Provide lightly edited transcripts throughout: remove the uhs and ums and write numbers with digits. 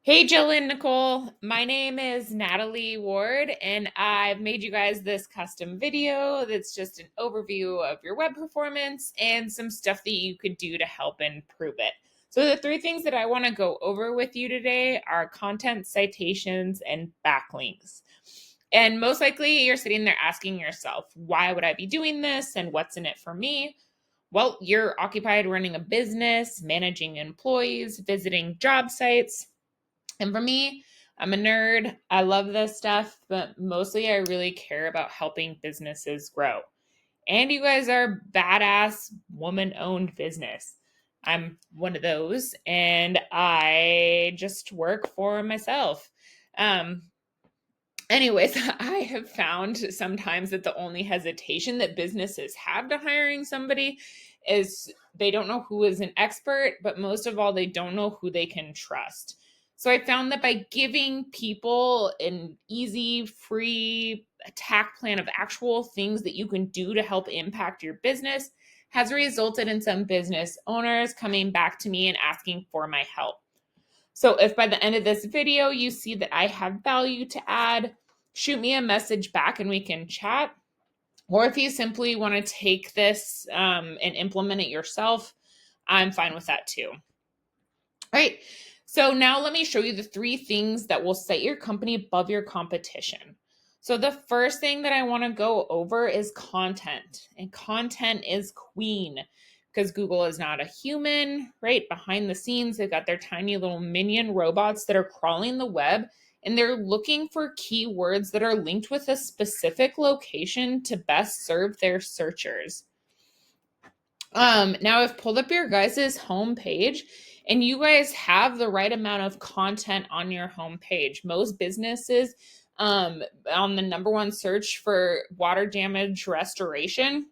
Hey, Jill and Nicole. My name is Natalie Ward, and I've made you guys this custom video that's just an overview of your web performance and some stuff that you could do to help improve it. So, the three things that I want to go over with you today are content, citations, and backlinks. And most likely, you're sitting there asking yourself, why would I be doing this and what's in it for me? Well, you're occupied running a business, managing employees, visiting job sites. And for me, I'm a nerd. I love this stuff, but mostly I really care about helping businesses grow. And you guys are badass woman owned business. I'm one of those, and I just work for myself. Um, Anyways, I have found sometimes that the only hesitation that businesses have to hiring somebody is they don't know who is an expert, but most of all, they don't know who they can trust. So I found that by giving people an easy, free attack plan of actual things that you can do to help impact your business has resulted in some business owners coming back to me and asking for my help. So if by the end of this video you see that I have value to add, shoot me a message back and we can chat. Or if you simply want to take this and implement it yourself, I'm fine with that too. All right. So now let me show you the three things that will set your company above your competition. So the first thing that I want to go over is content. And content is queen because Google is not a human, right? Behind the scenes, they've got their tiny little minion robots that are crawling the web and they're looking for keywords that are linked with a specific location to best serve their searchers. Now I've pulled up your guys' homepage and you guys have the right amount of content on your homepage. Most businesses on the number one search for water damage restoration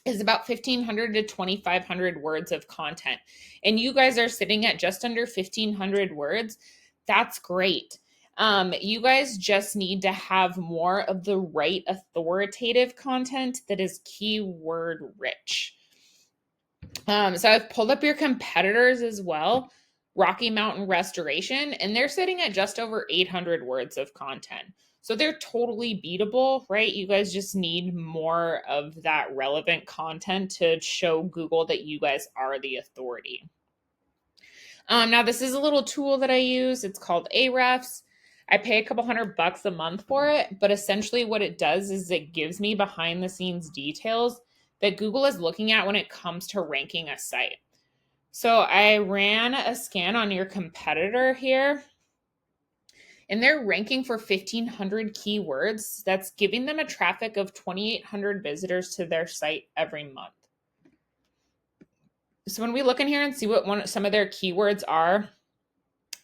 is about 1,500 to 2,500 words of content. And you guys are sitting at just under 1,500 words. That's great. You guys just need to have more of the right authoritative content that is keyword rich. So I've pulled up your competitors as well, Rocky Mountain Restoration, and they're sitting at just over 800 words of content. So they're totally beatable, right? You guys just need more of that relevant content to show Google that you guys are the authority. Now, this is a little tool that I use. It's called Ahrefs. I pay a couple $100 a month for it, but essentially what it does is it gives me behind the scenes details that Google is looking at when it comes to ranking a site. So I ran a scan on your competitor here, and they're ranking for 1,500 keywords. That's giving them a traffic of 2,800 visitors to their site every month. So when we look in here and see what some of their keywords are,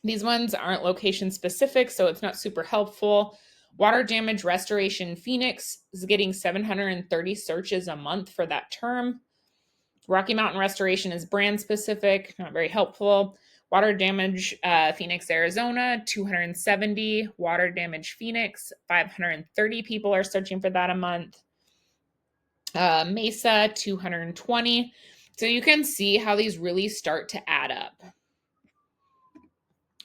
these ones aren't location specific, so it's not super helpful. Water damage restoration Phoenix is getting 730 searches a month for that term. Rocky Mountain restoration is brand specific, not very helpful. Water damage Phoenix, Arizona, 270. Water damage Phoenix, 530 people are searching for that a month. Mesa, 220. So you can see how these really start to add up.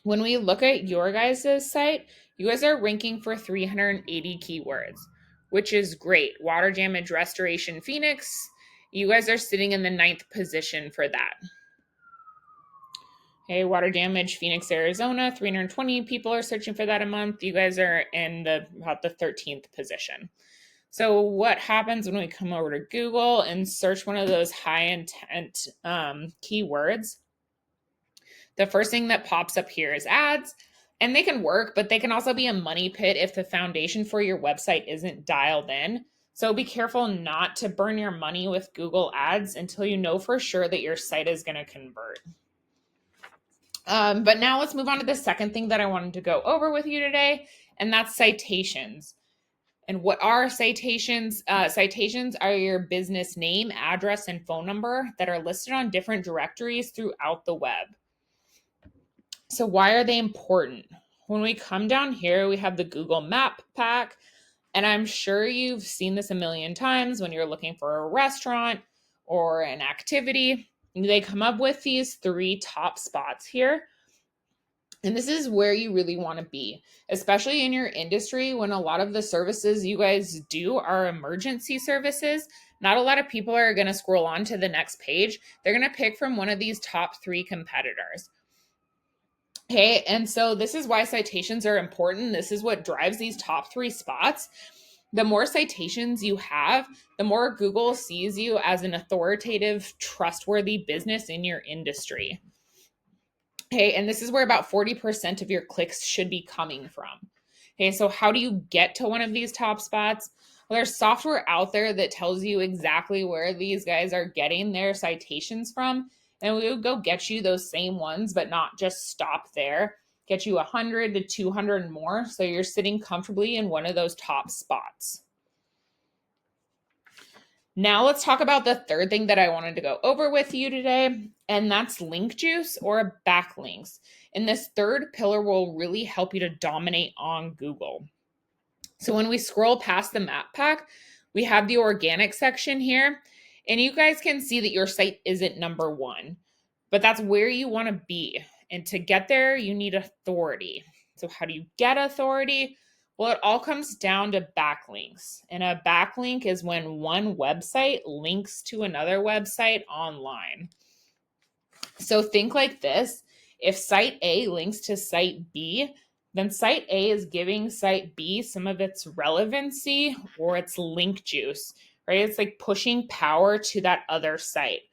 When we look at your guys' site, you guys are ranking for 380 keywords, which is great. Water damage restoration Phoenix, you guys are sitting in the 9th position for that. Okay, water damage Phoenix, Arizona, 320 people are searching for that a month. You guys are in about the 13th position. So what happens when we come over to Google and search one of those high intent keywords? The first thing that pops up here is ads, and they can work, but they can also be a money pit if the foundation for your website isn't dialed in. So be careful not to burn your money with Google ads until you know for sure that your site is going to convert. But now let's move on to the second thing that I wanted to go over with you today, and that's citations. And what are citations? Citations are your business name, address, and phone number that are listed on different directories throughout the web. So why are they important? When we come down here, we have the Google Map pack, and I'm sure you've seen this a million times when you're looking for a restaurant or an activity. They come up with these 3 top spots here. And this is where you really want to be, especially in your industry when a lot of the services you guys do are emergency services. Not a lot of people are going to scroll on to the next page. They're going to pick from one of these top 3 competitors. Okay, and so this is why citations are important. This is what drives these top 3 spots. The more citations you have, the more Google sees you as an authoritative, trustworthy business in your industry. Okay, and this is where about 40% of your clicks should be coming from. Okay, so how do you get to one of these top spots? Well, there's software out there that tells you exactly where these guys are getting their citations from. And we would go get you those same ones, but not just stop there. Get you 100 to 200 more. So you're sitting comfortably in one of those top spots. Now let's talk about the third thing that I wanted to go over with you today, and that's link juice or backlinks. And this third pillar will really help you to dominate on Google. So when we scroll past the map pack, we have the organic section here, and you guys can see that your site isn't number 1, but that's where you want to be. And to get there, you need authority. So how do you get authority? Well, it all comes down to backlinks. And a backlink is when one website links to another website online. So think like this. If site A links to site B, then site A is giving site B some of its relevancy or its link juice, right? It's like pushing power to that other site.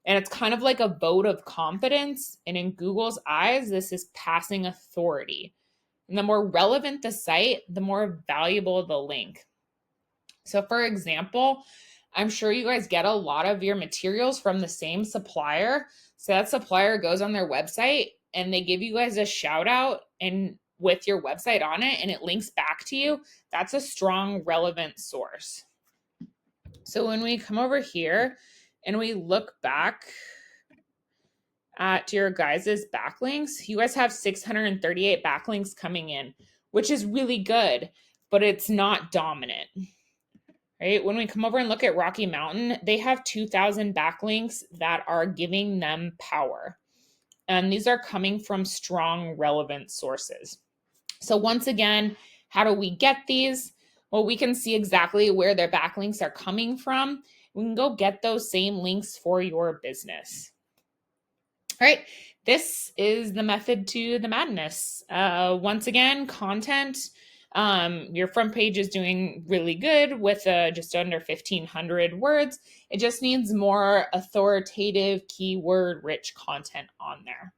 And it's kind of like a vote of confidence. And in Google's eyes, this is passing authority. And the more relevant the site, the more valuable the link. So for example, I'm sure you guys get a lot of your materials from the same supplier. So that supplier goes on their website and they give you guys a shout out and with your website on it, and it links back to you. That's a strong, relevant source. So when we come over here and we look back at your guys' backlinks, you guys have 638 backlinks coming in, which is really good, but it's not dominant. Right? When we come over and look at Rocky Mountain, they have 2,000 backlinks that are giving them power. And these are coming from strong, relevant sources. So once again, how do we get these? Well, we can see exactly where their backlinks are coming from. We can go get those same links for your business. All right, this is the method to the madness. Once again, content. Your front page is doing really good with just under 1,500 words. It just needs more authoritative, keyword-rich content on there.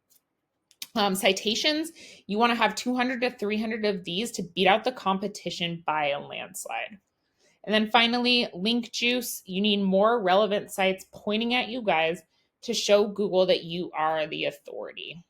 Citations, you want to have 200 to 300 of these to beat out the competition by a landslide. And then finally, link juice. You need more relevant sites pointing at you guys to show Google that you are the authority.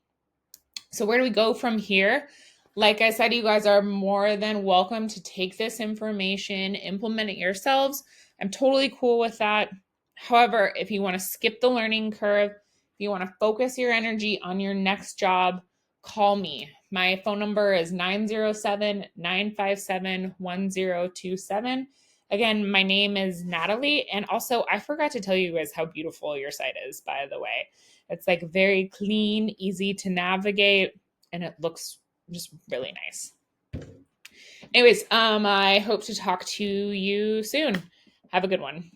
So where do we go from here? Like I said, you guys are more than welcome to take this information, implement it yourselves. I'm totally cool with that. However, if you want to skip the learning curve, if you want to focus your energy on your next job, call me. My phone number is 907-957-1027. Again, my name is Natalie. And also, I forgot to tell you guys how beautiful your site is, by the way. It's like very clean, easy to navigate, and it looks just really nice. Anyways, I hope to talk to you soon. Have a good one.